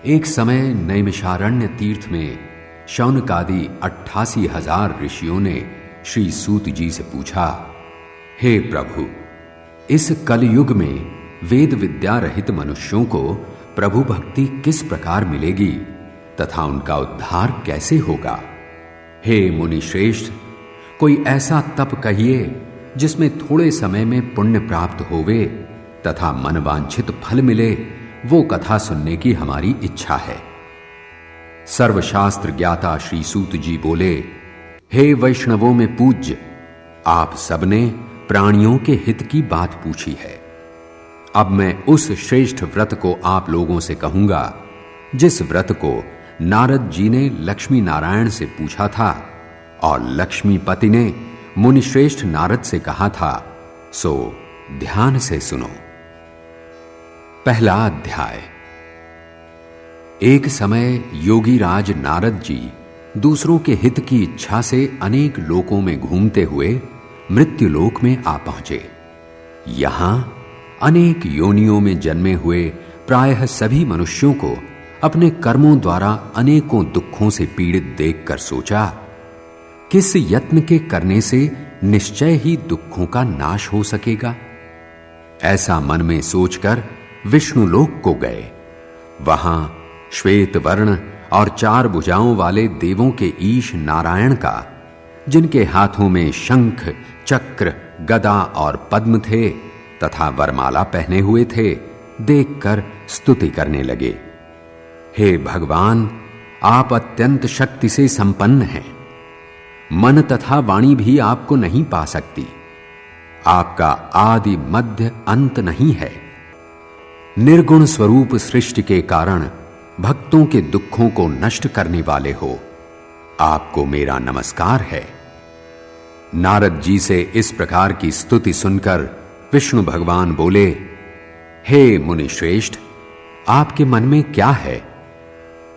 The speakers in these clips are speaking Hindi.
एक समय नैमिषारण्य तीर्थ में शौनकादि 88,000 ऋषियों ने श्री सूत जी से पूछा, हे प्रभु, इस कलयुग में वेद विद्या रहित मनुष्यों को प्रभु भक्ति किस प्रकार मिलेगी तथा उनका उद्धार कैसे होगा? हे मुनि श्रेष्ठ, कोई ऐसा तप कहिए जिसमें थोड़े समय में पुण्य प्राप्त होवे तथा मनवांछित फल मिले, वो कथा सुनने की हमारी इच्छा है। सर्वशास्त्र ज्ञाता श्री सूत जी बोले, हे वैष्णवों में पूज्य, आप सबने प्राणियों के हित की बात पूछी है। अब मैं उस श्रेष्ठ व्रत को आप लोगों से कहूंगा जिस व्रत को नारद जी ने लक्ष्मी नारायण से पूछा था और लक्ष्मीपति ने मुनिश्रेष्ठ नारद से कहा था, सो ध्यान से सुनो। पहला अध्याय। एक समय योगी राज नारद जी दूसरों के हित की इच्छा से अनेक लोकों में घूमते हुए मृत्युलोक में आ पहुंचे। यहां अनेक योनियों में जन्मे हुए प्रायः सभी मनुष्यों को अपने कर्मों द्वारा अनेकों दुखों से पीड़ित देखकर सोचा, किस यत्न के करने से निश्चय ही दुखों का नाश हो सकेगा। ऐसा मन में सोचकर विष्णुलोक को गए। वहां श्वेत वर्ण और 4 भुजाओं वाले देवों के ईश नारायण का, जिनके हाथों में शंख, चक्र, गदा और पद्म थे तथा वरमाला पहने हुए थे, देखकर स्तुति करने लगे। हे भगवान, आप अत्यंत शक्ति से संपन्न हैं। मन तथा वाणी भी आपको नहीं पा सकती। आपका आदि मध्य अंत नहीं है। निर्गुण स्वरूप सृष्टि के कारण भक्तों के दुखों को नष्ट करने वाले हो, आपको मेरा नमस्कार है। नारद जी से इस प्रकार की स्तुति सुनकर विष्णु भगवान बोले, हे मुनि श्रेष्ठ, आपके मन में क्या है?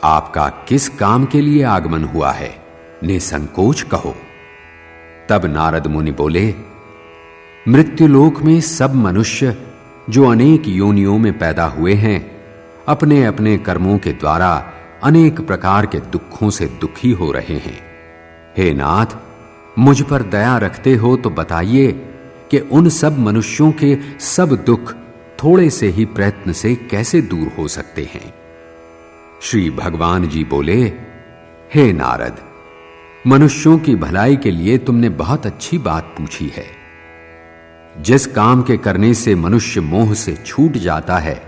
आपका किस काम के लिए आगमन हुआ है? निसंकोच कहो। तब नारद मुनि बोले, मृत्युलोक में सब मनुष्य जो अनेक योनियों में पैदा हुए हैं, अपने अपने कर्मों के द्वारा अनेक प्रकार के दुखों से दुखी हो रहे हैं। हे नाथ, मुझ पर दया रखते हो तो बताइए कि उन सब मनुष्यों के सब दुख थोड़े से ही प्रयत्न से कैसे दूर हो सकते हैं। श्री भगवान जी बोले, हे नारद, मनुष्यों की भलाई के लिए तुमने बहुत अच्छी बात पूछी है। जिस काम के करने से मनुष्य मोह से छूट जाता है,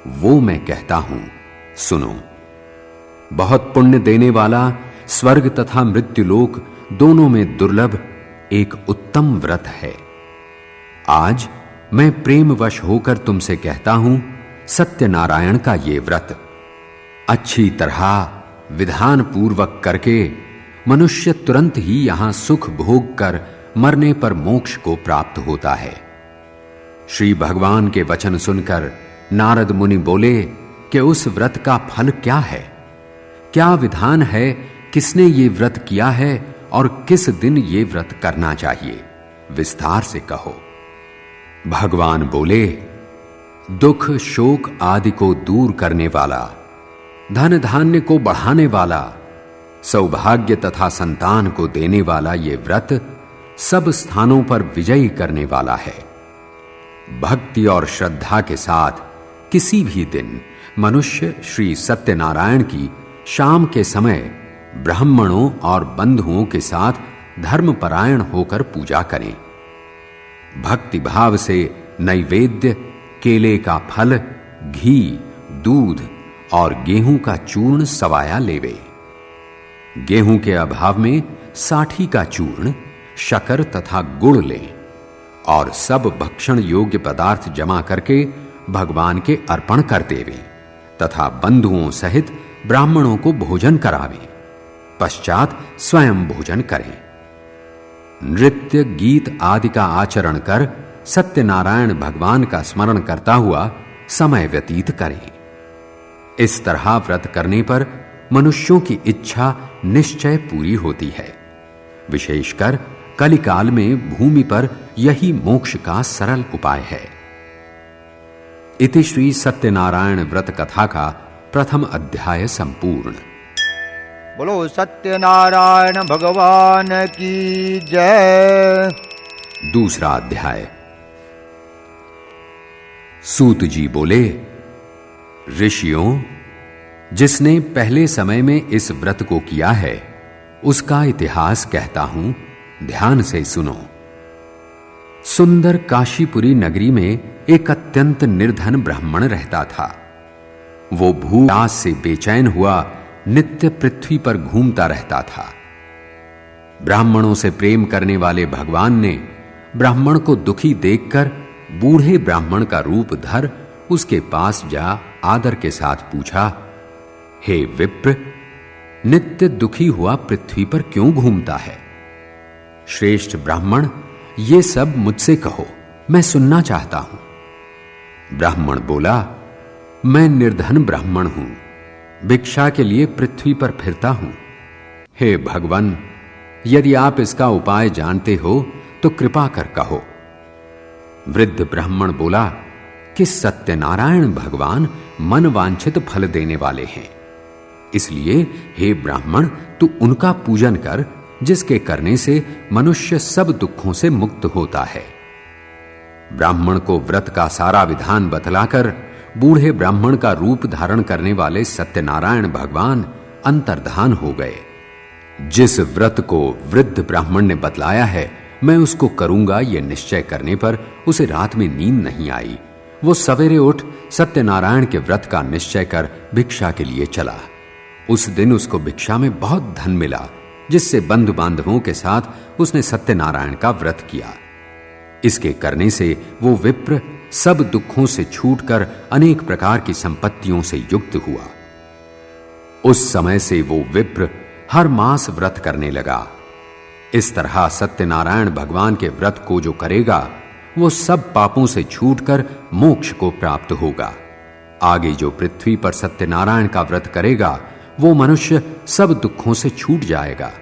वो मैं कहता हूं, सुनो। बहुत पुण्य देने वाला स्वर्ग तथा मृत्युलोक दोनों में दुर्लभ एक उत्तम व्रत है। आज मैं प्रेमवश होकर तुमसे कहता हूं, सत्यनारायण का ये व्रत अच्छी तरह विधान पूर्वक करके मनुष्य तुरंत ही यहां सुख भोग कर मरने पर मोक्ष को प्राप्त होता है। श्री भगवान के वचन सुनकर नारद मुनि बोले कि उस व्रत का फल क्या है? क्या विधान है? किसने ये व्रत किया है और किस दिन ये व्रत करना चाहिए? विस्तार से कहो। भगवान बोले, दुख शोक आदि को दूर करने वाला, धन धान्य को बढ़ाने वाला, सौभाग्य तथा संतान को देने वाला ये व्रत सब स्थानों पर विजयी करने वाला है। भक्ति और श्रद्धा के साथ किसी भी दिन मनुष्य श्री सत्यनारायण की शाम के समय ब्राह्मणों और बंधुओं के साथ धर्मपरायण होकर पूजा करें। भक्ति भाव से नैवेद्य, केले का फल, घी, दूध और गेहूं का चूर्ण सवाया लेवे। गेहूं के अभाव में साठी का चूर्ण, शकर तथा गुड़ लें और सब भक्षण योग्य पदार्थ जमा करके भगवान के अर्पण कर देवें तथा बंधुओं सहित ब्राह्मणों को भोजन करावें। पश्चात स्वयं भोजन करें। नृत्य गीत आदि का आचरण कर सत्यनारायण भगवान का स्मरण करता हुआ समय व्यतीत करें। इस तरह व्रत करने पर मनुष्यों की इच्छा निश्चय पूरी होती है। विशेषकर कलिकाल में भूमि पर यही मोक्ष का सरल उपाय है। इति श्री सत्यनारायण व्रत कथा का प्रथम अध्याय संपूर्ण। बोलो सत्यनारायण भगवान की जय। दूसरा अध्याय। सूत जी बोले, ऋषियों, जिसने पहले समय में इस व्रत को किया है उसका इतिहास कहता हूं, ध्यान से सुनो। सुंदर काशीपुरी नगरी में एक अत्यंत निर्धन ब्राह्मण रहता था। वो भूख से बेचैन हुआ नित्य पृथ्वी पर घूमता रहता था। ब्राह्मणों से प्रेम करने वाले भगवान ने ब्राह्मण को दुखी देखकर बूढ़े ब्राह्मण का रूप धर उसके पास जा आदर के साथ पूछा, हे विप्र, नित्य दुखी हुआ पृथ्वी पर क्यों घूमता है? श्रेष्ठ ब्राह्मण, ये सब मुझसे कहो, मैं सुनना चाहता हूं। ब्राह्मण बोला, मैं निर्धन ब्राह्मण हूं, भिक्षा के लिए पृथ्वी पर फिरता हूं। हे भगवान, यदि आप इसका उपाय जानते हो तो कृपा कर कहो। वृद्ध ब्राह्मण बोला कि सत्यनारायण भगवान मन वांछित फल देने वाले हैं, इसलिए हे ब्राह्मण, तू उनका पूजन कर, जिसके करने से मनुष्य सब दुखों से मुक्त होता है। ब्राह्मण को व्रत का सारा विधान बतलाकर बूढ़े ब्राह्मण का रूप धारण करने वाले सत्यनारायण भगवान अंतर्धान हो गए। जिस व्रत को वृद्ध ब्राह्मण ने बतलाया है मैं उसको करूंगा, यह निश्चय करने पर उसे रात में नींद नहीं आई। वो सवेरे उठ सत्यनारायण के व्रत का निश्चय कर भिक्षा के लिए चला। उस दिन उसको भिक्षा में बहुत धन मिला, जिससे बंधु बांधवों के साथ उसने सत्यनारायण का व्रत किया। इसके करने से वो विप्र सब दुखों से छूटकर अनेक प्रकार की संपत्तियों से युक्त हुआ। उस समय से वो विप्र हर मास व्रत करने लगा। इस तरह सत्यनारायण भगवान के व्रत को जो करेगा वो सब पापों से छूटकर मोक्ष को प्राप्त होगा। आगे जो पृथ्वी पर सत्यनारायण का व्रत करेगा वो मनुष्य सब दुखों से छूट जाएगा।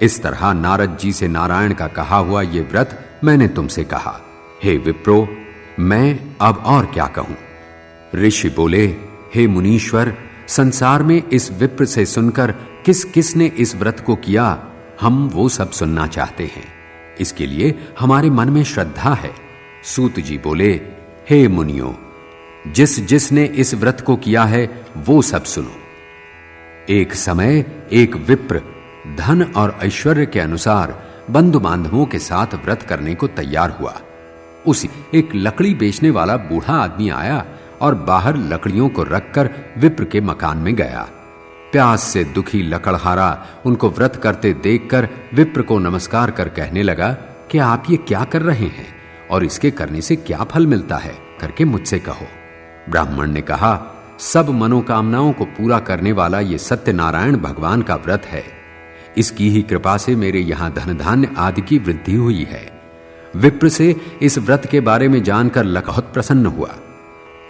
इस तरह नारद जी से नारायण का कहा हुआ ये व्रत मैंने तुमसे कहा। हे विप्रो, मैं अब और क्या कहूं? ऋषि बोले, हे मुनीश्वर, संसार में इस विप्र से सुनकर किस किस ने इस व्रत को किया, हम वो सब सुनना चाहते हैं। इसके लिए हमारे मन में श्रद्धा है। सूत जी बोले, हे मुनियों, जिस जिसने इस व्रत को किया है वो सब सुनो। एक समय एक विप्र धन और ऐश्वर्य के अनुसार बंधु बांधवों के साथ व्रत करने को तैयार हुआ। उसी एक लकड़ी बेचने वाला बूढ़ा आदमी आया और बाहर लकड़ियों को रखकर विप्र के मकान में गया। प्यास से दुखी लकड़हारा उनको व्रत करते देखकर विप्र को नमस्कार कर कहने लगा कि आप ये क्या कर रहे हैं और इसके करने से क्या फल मिलता है, करके मुझसे कहो। ब्राह्मण ने कहा, सब मनोकामनाओं को पूरा करने वाला ये सत्यनारायण भगवान का व्रत है। इसकी ही कृपा से मेरे यहां धन धान्य आदि की वृद्धि हुई है। विप्र से इस व्रत के बारे में जानकर लक बहुत प्रसन्न हुआ।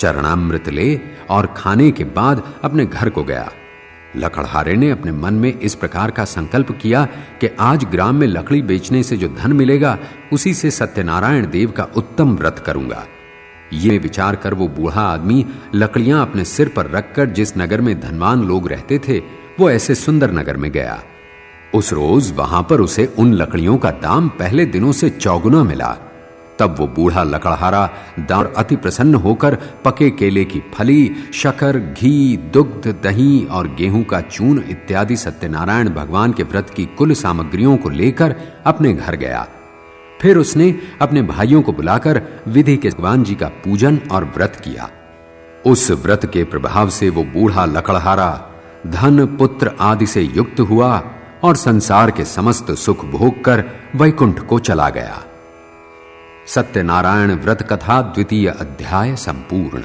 चरणामृत ले और खाने के बाद अपने घर को गया। लकड़हारे ने अपने मन में इस प्रकार का संकल्प किया कि आज ग्राम में लकड़ी बेचने से जो धन मिलेगा उसी से सत्यनारायण देव का उत्तम व्रत करूंगा। ये विचार कर वो बूढ़ा आदमी लकड़ियां अपने सिर पर रखकर जिस नगर में धनवान लोग रहते थे वो ऐसे सुंदर नगर में गया। उस रोज वहां पर उसे उन लकड़ियों का दाम पहले दिनों से चौगुना मिला। तब वो बूढ़ा लकड़हारा दाम अति प्रसन्न होकर पके केले की फली, शक्कर, घी, दुग्ध, दही और गेहूं का चूर्ण इत्यादि सत्यनारायण भगवान के व्रत की कुल सामग्रियों को लेकर अपने घर गया। फिर उसने अपने भाइयों को बुलाकर विधि के भगवान जी का पूजन और व्रत किया। उस व्रत के प्रभाव से वो बूढ़ा लकड़हारा धन, पुत्र आदि से युक्त हुआ और संसार के समस्त सुख भोग कर वैकुंठ को चला गया। सत्यनारायण व्रत कथा द्वितीय अध्याय संपूर्ण।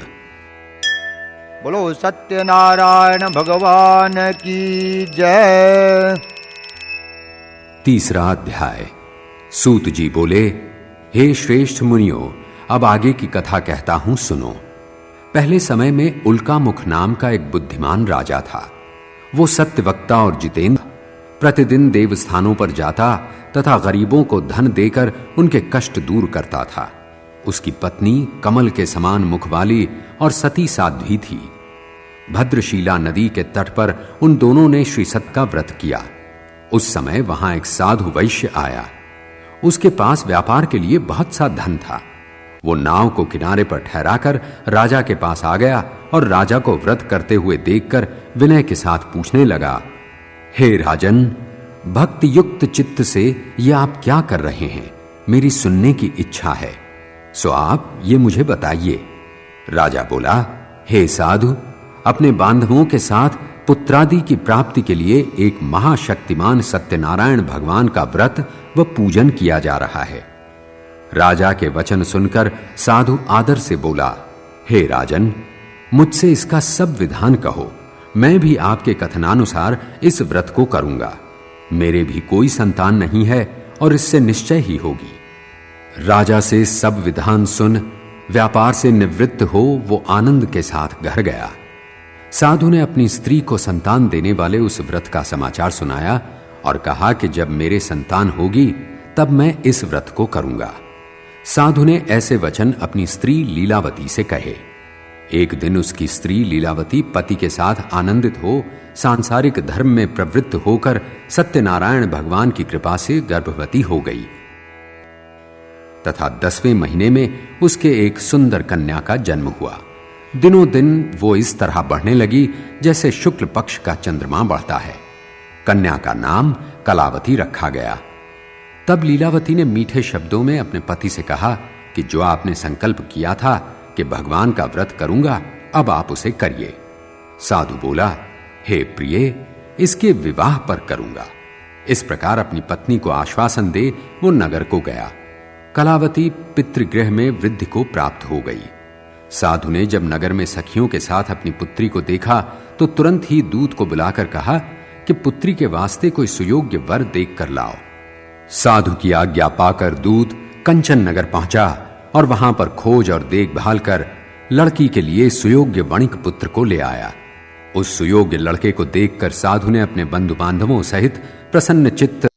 बोलो सत्यनारायण भगवान की जय। तीसरा अध्याय। सूत जी बोले, हे श्रेष्ठ मुनियों, अब आगे की कथा कहता हूं, सुनो। पहले समय में उल्कामुख नाम का एक बुद्धिमान राजा था। वो सत्यवक्ता और जितेंद्र, प्रतिदिन देवस्थानों पर जाता तथा गरीबों को धन देकर उनके कष्ट दूर करता था। उसकी पत्नी कमल के समान मुख वाली और सती साध्वी थी। भद्रशीला नदी के तट पर उन दोनों ने श्री सत का व्रत किया। उस समय वहां एक साधु वैश्य आया। उसके पास व्यापार के लिए बहुत सा धन था। वो नाव को किनारे पर ठहराकर राजा के पास आ गया और राजा को व्रत करते हुए देखकर विनय के साथ पूछने लगा, हे राजन, भक्ति युक्त चित्त से ये आप क्या कर रहे हैं? मेरी सुनने की इच्छा है, सो आप ये मुझे बताइए। राजा बोला, हे साधु, अपने बांधवों के साथ पुत्रादि की प्राप्ति के लिए एक महाशक्तिमान सत्यनारायण भगवान का व्रत व पूजन किया जा रहा है। राजा के वचन सुनकर साधु आदर से बोला, हे राजन, मुझसे इसका सब विधान कहो, मैं भी आपके कथनानुसार इस व्रत को करूंगा। मेरे भी कोई संतान नहीं है और इससे निश्चय ही होगी। राजा से सब विधान सुन व्यापार से निवृत्त हो वो आनंद के साथ घर गया। साधु ने अपनी स्त्री को संतान देने वाले उस व्रत का समाचार सुनाया और कहा कि जब मेरे संतान होगी तब मैं इस व्रत को करूंगा। साधु ने ऐसे वचन अपनी स्त्री लीलावती से कहे। एक दिन उसकी स्त्री लीलावती पति के साथ आनंदित हो सांसारिक धर्म में प्रवृत्त होकर सत्यनारायण भगवान की कृपा से गर्भवती हो गई तथा 10वें महीने में उसके एक सुंदर कन्या का जन्म हुआ। दिनों दिन वो इस तरह बढ़ने लगी जैसे शुक्ल पक्ष का चंद्रमा बढ़ता है। कन्या का नाम कलावती रखा गया। तब लीलावती ने मीठे शब्दों में अपने पति से कहा कि जो आपने संकल्प किया था कि भगवान का व्रत करूंगा, अब आप उसे करिए। साधु बोला, हे प्रिय, इसके विवाह पर करूंगा। इस प्रकार अपनी पत्नी को आश्वासन दे वो नगर को गया। कलावती पितृगृह में वृद्धि को प्राप्त हो गई। साधु ने जब नगर में सखियों के साथ अपनी पुत्री को देखा तो तुरंत ही दूत को बुलाकर कहा कि पुत्री के वास्ते कोई सुयोग्य वर देख कर लाओ। साधु की आज्ञा पाकर दूत कंचन नगर पहुंचा और वहां पर खोज और देखभाल कर लड़की के लिए सुयोग्य वणिक पुत्र को ले आया। उस सुयोग्य लड़के को देखकर साधु ने अपने बंधु बांधवों सहित प्रसन्न चित्त